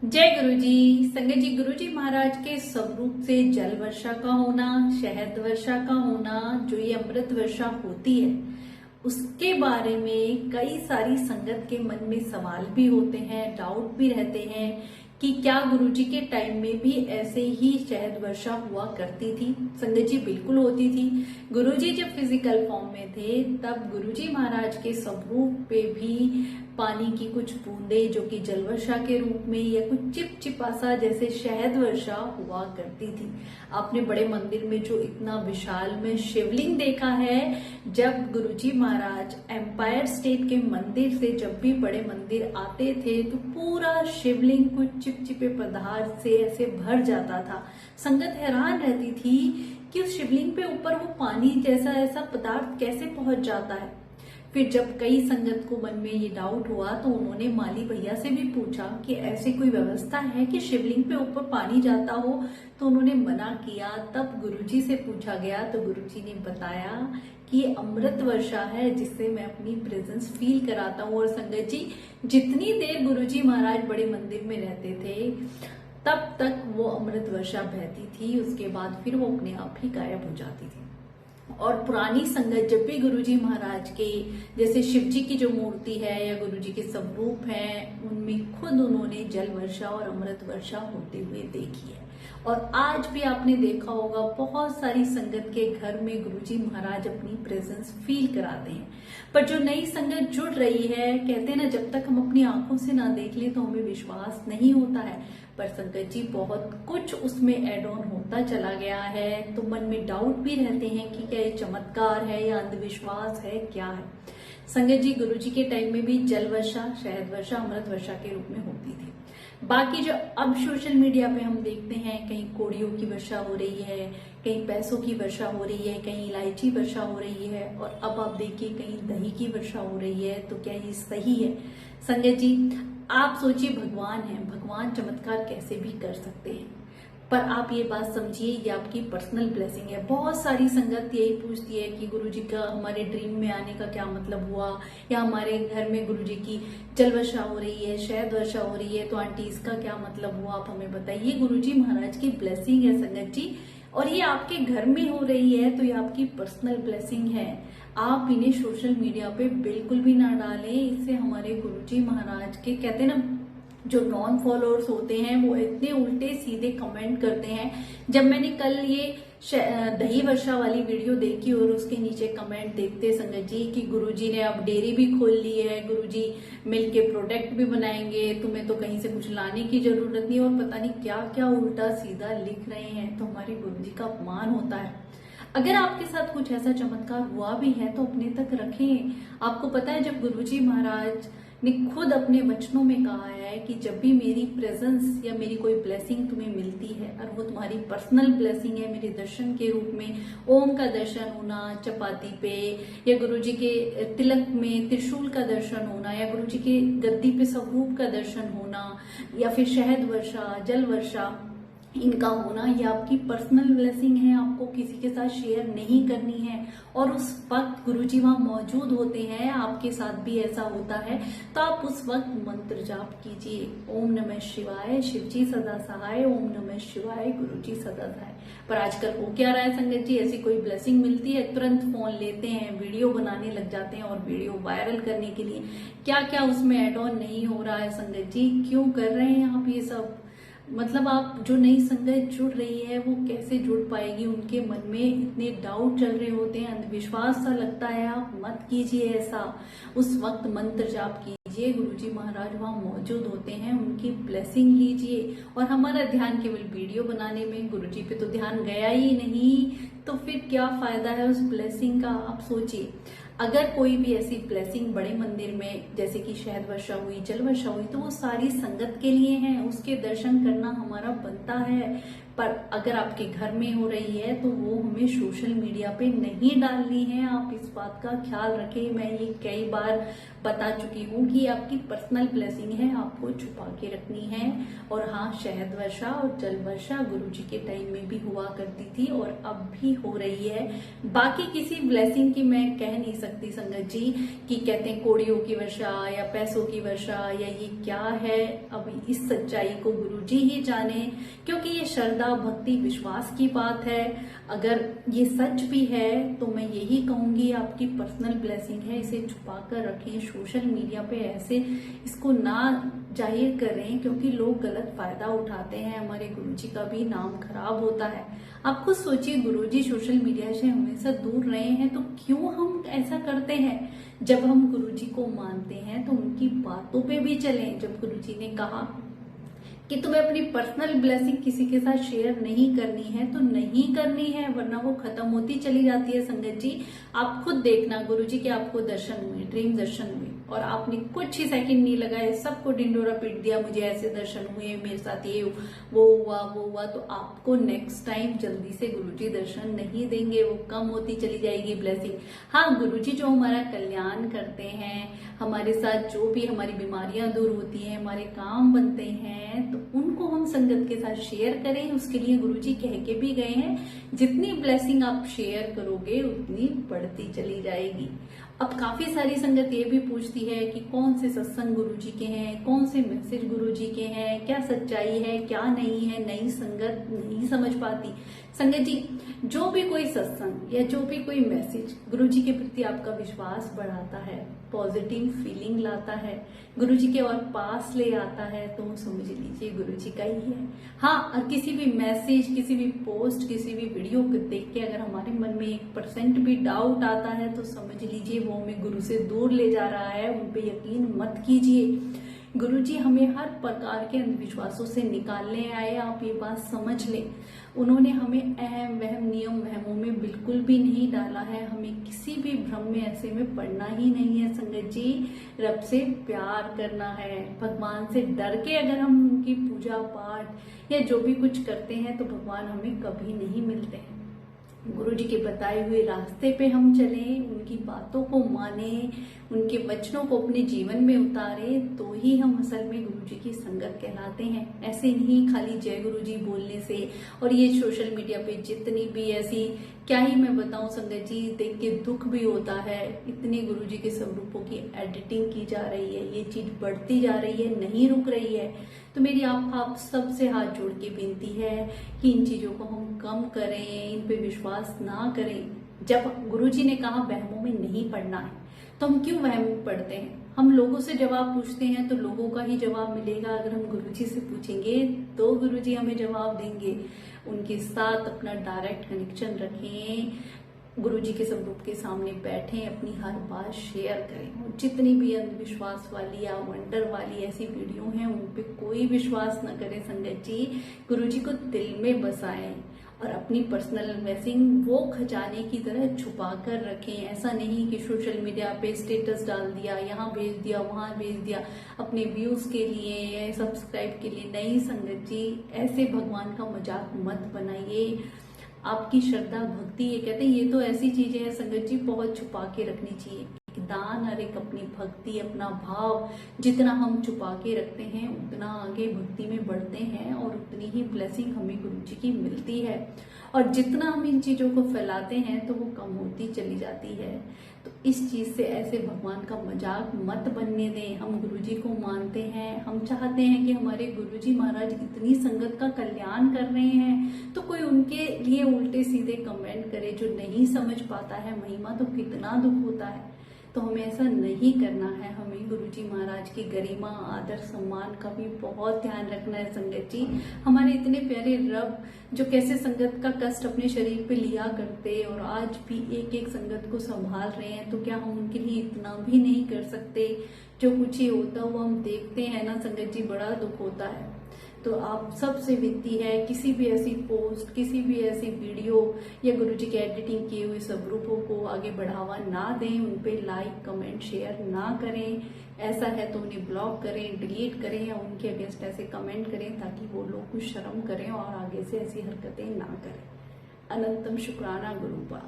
जय गुरुजी। संगत जी, गुरुजी महाराज के स्वरूप से जल वर्षा का होना, शहद वर्षा का होना, जो ये अमृत वर्षा होती है उसके बारे में कई सारी संगत के मन में सवाल भी होते हैं, डाउट भी रहते हैं कि क्या गुरुजी के टाइम में भी ऐसे ही शहद वर्षा हुआ करती थी। संगत जी, बिल्कुल होती थी। गुरुजी जब फिजिकल फॉर्म में थे तब गुरुजी महाराज के स्वरूप पे भी पानी की कुछ बूंदे जो कि जल वर्षा के रूप में या कुछ चिपचिपा सा जैसे शहद वर्षा हुआ करती थी। आपने बड़े मंदिर में जो इतना विशाल में शिवलिंग देखा है, जब गुरुजी महाराज एम्पायर स्टेट के मंदिर से जब भी बड़े मंदिर आते थे तो पूरा शिवलिंग कुछ चिपचिपे पदार्थ से ऐसे भर जाता था। संगत हैरान रहती थी कि उस शिवलिंग पे ऊपर वो पानी जैसा ऐसा पदार्थ कैसे पहुंच जाता है। फिर जब कई संगत को मन में ये डाउट हुआ तो उन्होंने माली भैया से भी पूछा कि ऐसी कोई व्यवस्था है कि शिवलिंग पे ऊपर पानी जाता हो, तो उन्होंने मना किया। तब गुरुजी से पूछा गया तो गुरुजी ने बताया कि ये अमृत वर्षा है जिससे मैं अपनी प्रेजेंस फील कराता हूँ। और संगत जी, जितनी देर गुरुजी महाराज बड़े मंदिर में रहते थे तब तक वो अमृत वर्षा बहती थी, उसके बाद फिर वो अपने आप ही गायब हो जाती थी। और पुरानी संगत जब भी गुरुजी महाराज के जैसे शिव जी की जो मूर्ति है या गुरुजी के स्वरूप है, उनमें खुद उन्होंने जल वर्षा और अमृत वर्षा होते हुए देखी है। और आज भी आपने देखा होगा बहुत सारी संगत के घर में गुरुजी महाराज अपनी प्रेजेंस फील कराते हैं। पर जो नई संगत जुड़ रही है, कहते हैं ना, जब तक हम अपनी आंखों से ना देख लें तो हमें विश्वास नहीं होता है। पर संगत जी, बहुत कुछ उसमें एड ऑन होता चला गया है, तो मन में डाउट भी रहते हैं कि क्या ये चमत्कार है या अंधविश्वास है, क्या है। संगत जी, गुरुजी के टाइम में भी जल वर्षा, शहद वर्षा, अमृत वर्षा के रूप में होती थी। बाकी जो अब सोशल मीडिया पे हम देखते हैं, कहीं कोड़ियों की वर्षा हो रही है, कहीं पैसों की वर्षा हो रही है, कहीं इलायची वर्षा हो रही है, और अब आप देखिए कहीं दही की वर्षा हो रही है, तो क्या ये सही है? संगत जी, आप सोचिए, भगवान है, भगवान चमत्कार कैसे भी कर सकते हैं, पर आप ये बात समझिए, ये आपकी पर्सनल ब्लेसिंग है। बहुत सारी संगत यही पूछती है कि गुरुजी का हमारे ड्रीम में आने का क्या मतलब हुआ, या हमारे घर में गुरुजी की जल वर्षा हो रही है, शहद वर्षा हो रही है, तो आंटी इसका क्या मतलब हुआ, आप हमें बताइए। गुरुजी महाराज की ब्लेसिंग है संगत जी, और ये आपके घर में हो रही है तो ये आपकी पर्सनल ब्लेसिंग है। आप इन्हें सोशल मीडिया पे बिल्कुल भी ना डालें, इससे हमारे गुरुजी महाराज के, कहते हैं ना, जो नॉन फॉलोअर्स होते हैं वो इतने उल्टे सीधे कमेंट करते हैं। जब मैंने कल ये दही वर्षा वाली वीडियो देखी और उसके नीचे कमेंट देखते संगत जी कि गुरुजी ने अब डेयरी भी खोल ली है, गुरुजी मिल्क के प्रोडक्ट भी बनाएंगे, तुम्हें तो कहीं से कुछ लाने की जरूरत नहीं, और पता नहीं क्या क्या उल्टा सीधा लिख रहे हैं, तो हमारे गुरुजी का अपमान होता है। अगर आपके साथ कुछ ऐसा चमत्कार हुआ भी है तो अपने तक रखें। आपको पता है, जब गुरुजी महाराज ने खुद अपने वचनों में कहा है कि जब भी मेरी प्रेजेंस या मेरी कोई ब्लेसिंग तुम्हें मिलती है और वो तुम्हारी पर्सनल ब्लेसिंग है, मेरे दर्शन के रूप में ओम का दर्शन होना चपाती पे, या गुरुजी के तिलक में त्रिशूल का दर्शन होना, या गुरुजी के गद्दी पे स्वरूप का दर्शन होना, या फिर शहद वर्षा, जल वर्षा, इनका होना, ये आपकी पर्सनल ब्लेसिंग है, आपको किसी के साथ शेयर नहीं करनी है। और उस वक्त गुरुजी वहां मौजूद होते हैं, आपके साथ भी ऐसा होता है, तो आप उस वक्त मंत्र जाप कीजिए, ओम नमः शिवाय, शिवजी सदा सहाय, ओम नमः शिवाय, गुरुजी सदा सहाय। पर आजकल हो क्या रहा है संगत जी, ऐसी कोई ब्लेसिंग मिलती है तुरंत फोन लेते हैं, वीडियो बनाने लग जाते हैं, और वीडियो वायरल करने के लिए क्या क्या उसमें एड ऑन नहीं हो रहा है। संगत जी, क्यों कर रहे हैं आप ये सब? मतलब आप, जो नई संगत जुड़ रही है वो कैसे जुड़ पाएगी? उनके मन में इतने डाउट चल रहे होते हैं, अंधविश्वास सा लगता है। आप मत कीजिए ऐसा। उस वक्त मंत्र जाप कीजिए, गुरुजी महाराज वहां मौजूद होते हैं, उनकी ब्लेसिंग लीजिए। और हमारा ध्यान केवल वीडियो बनाने में, गुरुजी पे तो ध्यान गया ही नहीं, तो फिर क्या फायदा है उस ब्लेसिंग का? आप सोचिए, अगर कोई भी ऐसी ब्लेसिंग बड़े मंदिर में जैसे कि शहद वर्षा हुई, जल वर्षा हुई, तो वो सारी संगत के लिए है, उसके दर्शन करना हमारा बनता है। पर अगर आपके घर में हो रही है तो वो हमें सोशल मीडिया पे नहीं डालनी है। आप इस बात का ख्याल रखें। मैं ये कई बार बता चुकी हूँ कि आपकी पर्सनल ब्लेसिंग है, आपको छुपा के रखनी है। और हाँ, शहद वर्षा और जल वर्षा गुरुजी के टाइम में भी हुआ करती थी और अब भी हो रही है। बाकी किसी ब्लेसिंग की मैं कह नहीं सकती संगत जी, कि कहते हैं कोड़ियों की वर्षा या पैसों की वर्षा या ये क्या है। अब इस सच्चाई को गुरुजी ही जाने, क्योंकि ये श्रद्धा, भक्ति, विश्वास की बात है। अगर ये सच भी है तो मैं यही कहूंगी आपकी पर्सनल ब्लेसिंग है, इसे छुपा कर रखें। सोशल मीडिया पे ऐसे इसको ना जाहिर करें, क्योंकि लोग गलत फायदा उठाते हैं। हमारे गुरुजी का भी नाम खराब होता है। आप खुद सोचिए, गुरुजी सोशल मीडिया से हमेशा दूर रहे हैं तो क्यों हम ऐसा करते हैं। जब हम गुरुजी को मानते हैं तो उनकी बातों पे भी चलें। जब गुरुजी ने कहा कि तुम्हें अपनी पर्सनल ब्लेसिंग किसी के साथ शेयर नहीं करनी है तो नहीं करनी है, वरना वो खत्म होती चली जाती है। संगत जी, आप खुद देखना, गुरुजी के आपको दर्शन हुए, ड्रीम दर्शन हुए, और आपने कुछ ही सेकंड नहीं लगाए, सबको डिंडोरा पीट दिया, मुझे ऐसे दर्शन हुए, मेरे साथ ये वो हुआ, तो आपको नेक्स्ट टाइम जल्दी से गुरुजी दर्शन नहीं देंगे, वो कम होती चली जाएगी ब्लेसिंग। हाँ, गुरुजी जो हमारा कल्याण करते हैं, हमारे साथ जो भी हमारी बीमारियां दूर होती हैं, हमारे काम बनते हैं, तो उनको हम संगत के साथ शेयर करें। उसके लिए गुरुजी कह के भी गए हैं, जितनी ब्लेसिंग आप शेयर करोगे उतनी बढ़ती चली जाएगी। अब काफी सारी संगत ये भी पूछती है कि कौन से सत्संग गुरुजी के हैं, कौन से मैसेज गुरुजी के हैं, क्या सच्चाई है क्या नहीं है। नई संगत नहीं समझ पाती। संगत जी, जो भी कोई सत्संग या जो भी कोई मैसेज गुरुजी के प्रति आपका विश्वास बढ़ाता है, पॉजिटिव फीलिंग लाता है, गुरुजी के और पास ले आता है, तो समझ लीजिए गुरुजी का ही है। हाँ, और किसी भी मैसेज, किसी भी पोस्ट, किसी भी वीडियो को देख के अगर हमारे मन में 1% भी डाउट आता है तो समझ लीजिए वो हमें गुरु से दूर ले जा रहा है। उन पे यकीन मत कीजिए। गुरुजी हमें हर प्रकार के अंधविश्वासों से निकालने आए, आप ये बात समझ लें। उन्होंने हमें अहम वहम नियम वहमों में बिल्कुल भी नहीं डाला है। हमें किसी भी भ्रम में ऐसे में पड़ना ही नहीं है। संगत जी, रब से प्यार करना है, भगवान से डर के अगर हम उनकी पूजा पाठ या जो भी कुछ करते हैं तो भगवान हमें कभी नहीं मिलते हैं। गुरुजी के बताए हुए रास्ते पे हम चलें, उनकी बातों को माने, उनके वचनों को अपने जीवन में उतारें, तो ही हम असल में गुरुजी की संगत कहलाते हैं। ऐसे नहीं खाली जय गुरुजी बोलने से। और ये सोशल मीडिया पे जितनी भी ऐसी, क्या ही मैं बताऊं संगत जी, देख के दुख भी होता है। इतने गुरुजी के स्वरूपों की एडिटिंग की जा रही है, ये चीज बढ़ती जा रही है, नहीं रुक रही है। तो मेरी आप सबसे हाथ जोड़ के विनती है कि इन चीजों को हम कम करें, इन पे विश्वास ना करें। जब गुरुजी ने कहा वहमों में नहीं पड़ना है, तो हम क्यों वहम में पड़ते हैं। हम लोगों से जवाब पूछते हैं तो लोगों का ही जवाब मिलेगा। अगर हम गुरुजी से पूछेंगे तो गुरुजी हमें जवाब देंगे। उनके साथ अपना डायरेक्ट कनेक्शन रखें, गुरुजी के स्वरूप के सामने बैठें, अपनी हर बात शेयर करें। और जितनी भी अंधविश्वास वाली या वंडर वाली ऐसी वीडियो हैं उन पे कोई विश्वास न करें संगत जी। गुरुजी को दिल में बसाएं और अपनी पर्सनल ब्लेसिंग वो खजाने की तरह छुपा कर रखें। ऐसा नहीं कि सोशल मीडिया पे स्टेटस डाल दिया, यहाँ भेज दिया, वहां भेज दिया, अपने व्यूज के लिए या सब्सक्राइब के लिए। नहीं संगत जी, ऐसे भगवान का मजाक मत बनाइए। आपकी श्रद्धा भक्ति, ये कहते हैं, ये तो ऐसी चीजें हैं संगत जी बहुत छुपा के रखनी चाहिए। दान और एक अपनी भक्ति, अपना भाव जितना हम छुपा के रखते हैं उतना आगे भक्ति में बढ़ते हैं और उतनी ही ब्लेसिंग हमें गुरुजी की मिलती है। और जितना हम इन चीजों को फैलाते हैं तो वो कम होती चली जाती है। तो इस चीज से ऐसे भगवान का मजाक मत बनने दें। हम गुरुजी को मानते हैं, हम चाहते हैं कि हमारे गुरुजी महाराज इतनी संगत का कल्याण कर रहे हैं, तो कोई उनके लिए उल्टे सीधे कमेंट करे जो नहीं समझ पाता है महिमा, तो कितना दुख होता है। तो हमें ऐसा नहीं करना है। हमें गुरुजी महाराज की गरिमा, आदर, सम्मान का भी बहुत ध्यान रखना है संगत जी। हमारे इतने प्यारे रब जो कैसे संगत का कष्ट अपने शरीर पे लिया करते और आज भी एक एक संगत को संभाल रहे हैं, तो क्या हम उनके लिए इतना भी नहीं कर सकते। जो कुछ ही होता वो हम देखते हैं ना संगत जी, बड़ा दुख होता है। तो आप सबसे विनती है, किसी भी ऐसी पोस्ट, किसी भी ऐसी वीडियो या गुरुजी के एडिटिंग किए हुए सब ग्रुपों को आगे बढ़ावा ना दें, उन पे लाइक कमेंट शेयर ना करें। ऐसा है तो उन्हें ब्लॉक करें, डिलीट करें या उनके अगेंस्ट ऐसे कमेंट करें ताकि वो लोग कुछ शर्म करें और आगे से ऐसी हरकतें ना करें। अनंतम शुक्राना गुरुपा।